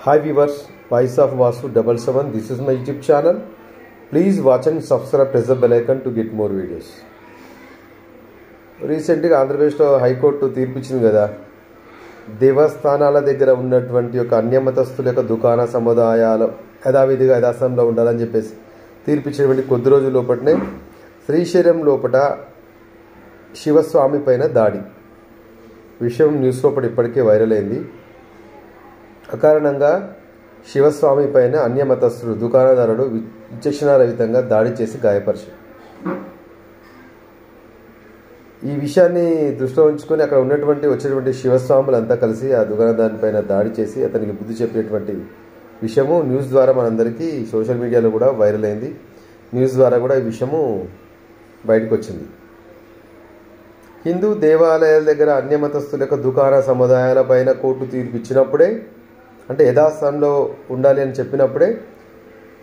Hi viewers, Voice of Vasu 77. This is my YouTube channel. Please watch and subscribe, press the bell icon to get more videos. రీసెంట్గా ఆంధ్రప్రదేశ్లో high court తీర్పిచ్చింది కదా, దేవస్థానాల దగ్గర ఉన్నటువంటి యొక్క అన్యమతస్తుల యొక్క దుకాణ సముదాయాలు యథావిధిగా యథాస్థానంలో ఉండాలని చెప్పేసి తీర్పిచ్చినటువంటి కొద్ది రోజుల లోపలనే శ్రీశైలం లోపల శివస్వామి పైన దాడి విషయం న్యూస్ లోపల ఇప్పటికే వైరల్ అయింది. అకారణంగా శివస్వామి పైన అన్యమతస్తులు దుకాణదారుడు విచక్షణారహితంగా దాడి చేసి గాయపరిచారు. ఈ విషయాన్ని దృష్టిలో ఉంచుకొని అక్కడ వచ్చేటువంటి శివస్వాములంతా కలిసి ఆ దుకాణదారుని పైన దాడి చేసి అతనికి బుద్ధి చెప్పేటువంటి విషయము న్యూస్ ద్వారా మనందరికీ సోషల్ మీడియాలో కూడా వైరల్ అయింది. న్యూస్ ద్వారా కూడా ఈ విషయము బయటకు వచ్చింది. హిందూ దేవాలయాల దగ్గర అన్యమతస్తుల యొక్క దుకాణ సముదాయాల పైన కోర్టు తీర్పు ఇచ్చినప్పుడే, అంటే యథాస్థానంలో ఉండాలి అని చెప్పినప్పుడే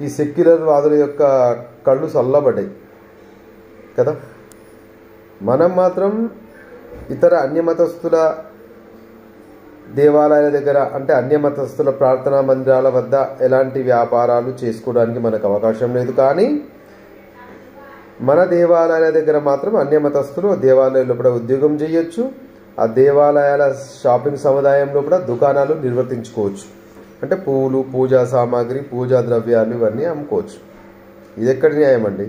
ఈ సెక్యులర్ వాదుల యొక్క కళ్ళు చల్లబడ్డాయి కదా. మనం మాత్రం ఇతర అన్యమతస్తుల దేవాలయాల దగ్గర, అంటే అన్యమతస్తుల ప్రార్థనా మందిరాల వద్ద ఎలాంటి వ్యాపారాలు చేసుకోవడానికి మనకు అవకాశం లేదు. కానీ మన దేవాలయాల దగ్గర మాత్రం అన్యమతస్తులు దేవాలయాల్లో కూడా ఉద్యోగం చేయొచ్చు, ఆ దేవాలయాల షాపింగ్ సముదాయంలో కూడా దుకాణాలు నిర్వర్తించుకోవచ్చు. అంటే పువ్వులు, పూజా సామాగ్రి, పూజా ద్రవ్యాలు ఇవన్నీ అమ్ముకోవచ్చు. ఇది ఎక్కడి న్యాయం అండి?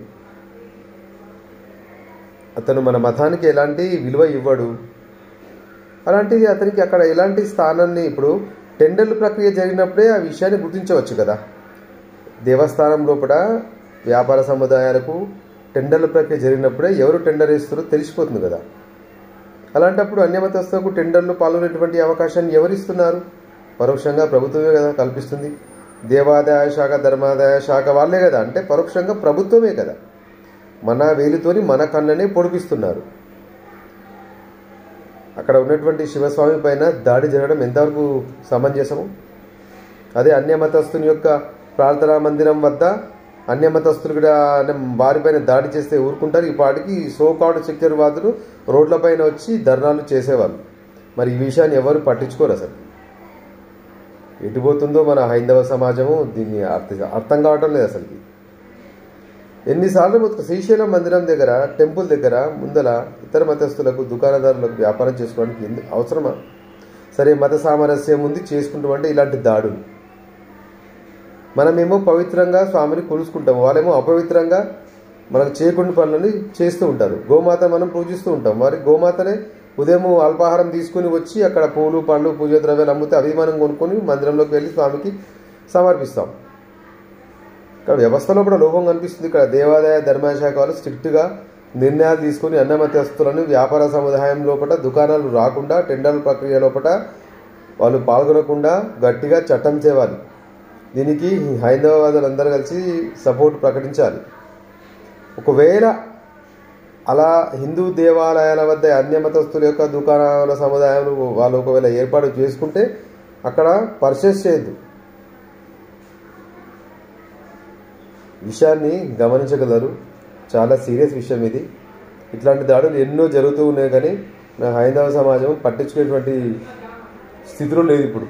అతను మన మతానికి ఎలాంటి విలువ ఇవ్వడు. అలాంటిది అతనికి అక్కడ ఎలాంటి స్థానాన్ని, ఇప్పుడు టెండర్ల ప్రక్రియ జరిగినప్పుడే ఆ విషయాన్ని గుర్తించవచ్చు కదా. దేవస్థానం లోపల వ్యాపార సముదాయాలకు టెండర్ల ప్రక్రియ జరిగినప్పుడే ఎవరు టెండర్ వేస్తారో తెలిసిపోతుంది కదా. అలాంటప్పుడు అన్యమతస్తులకు టెండర్లు పాల్గొనేటువంటి అవకాశాన్ని ఎవరిస్తున్నారు? పరోక్షంగా ప్రభుత్వమే కదా కల్పిస్తుంది. దేవాదాయ శాఖ, ధర్మాదాయ శాఖ వాళ్ళే కదా, అంటే పరోక్షంగా ప్రభుత్వమే కదా. మన వేలుతోని మన కళ్ళనే పొడిపిస్తున్నారు. అక్కడ ఉన్నటువంటి శివస్వామి పైన దాడి జరగడం ఎంతవరకు సమంజసము? అదే అన్యమతస్తుని యొక్క ప్రార్థనా మందిరం వద్ద అన్యమతస్తులు కూడా వారిపైన దాడి చేస్తే ఊరుకుంటారు? ఈ పాటికి సోకాల్డ్ సెక్యులర్ వాదులు రోడ్లపైన వచ్చి ధర్నాలు చేసేవాళ్ళు. మరి ఈ విషయాన్ని ఎవరు పట్టించుకోరు. అసలు ఎటుపోతుందో మన హైందవ సమాజము దీన్ని అర్థం కావటం లేదు అసలుకి. ఎన్నిసార్లు శ్రీశైలం మందిరం దగ్గర, టెంపుల్ దగ్గర ముందల ఇతర మతస్థులకు, దుకాణదారులకు వ్యాపారం చేసుకోవడానికి ఎందుకు అవసరమా? సరే, మత సామరస్యం ఉంది చేసుకుంటాం అంటే ఇలాంటి దాడులు. మనమేమో పవిత్రంగా స్వామిని కొలుసుకుంటాము, వాళ్ళేమో అపవిత్రంగా మనకు చేయకుండా పనులని చేస్తూ ఉంటారు. గోమాత మనం పూజిస్తూ ఉంటాం, మరి గోమాతనే ఉదయం అల్పాహారం తీసుకుని వచ్చి అక్కడ పూలు, పండ్లు, పూజ ద్రవ్యాలు అమ్మితే అవి మనం కొనుక్కొని మందిరంలోకి వెళ్ళి స్వామికి సమర్పిస్తాం. ఇక్కడ వ్యవస్థలో కూడా లోపం కనిపిస్తుంది. ఇక్కడ దేవాదాయ ధర్మశాఖ వాళ్ళు స్ట్రిక్ట్గా నిర్ణయాలు తీసుకుని అన్యమతస్తులను వ్యాపార సముదాయం లోపల దుకాణాలు రాకుండా, టెండర్ల ప్రక్రియ లోపల వాళ్ళు పాల్గొనకుండా గట్టిగా చట్టం చేయాలి. దీనికి హైందవవాదులందరూ కలిసి సపోర్ట్ ప్రకటించాలి. ఒకవేళ అలా హిందూ దేవాలయాల వద్ద అన్యమతస్తుల యొక్క దుకాణాల సముదాయాలు వాళ్ళు ఒకవేళ ఏర్పాటు చేసుకుంటే అక్కడ పర్చేస్ చేయొద్దు. విషయాన్ని గమనించగలరు. చాలా సీరియస్ విషయం ఇది. ఇట్లాంటి దాడులు ఎన్నో జరుగుతూ ఉన్నాయి, కానీ హైందవ సమాజం పట్టించుకునేటువంటి స్థితిలో లేదు ఇప్పుడు.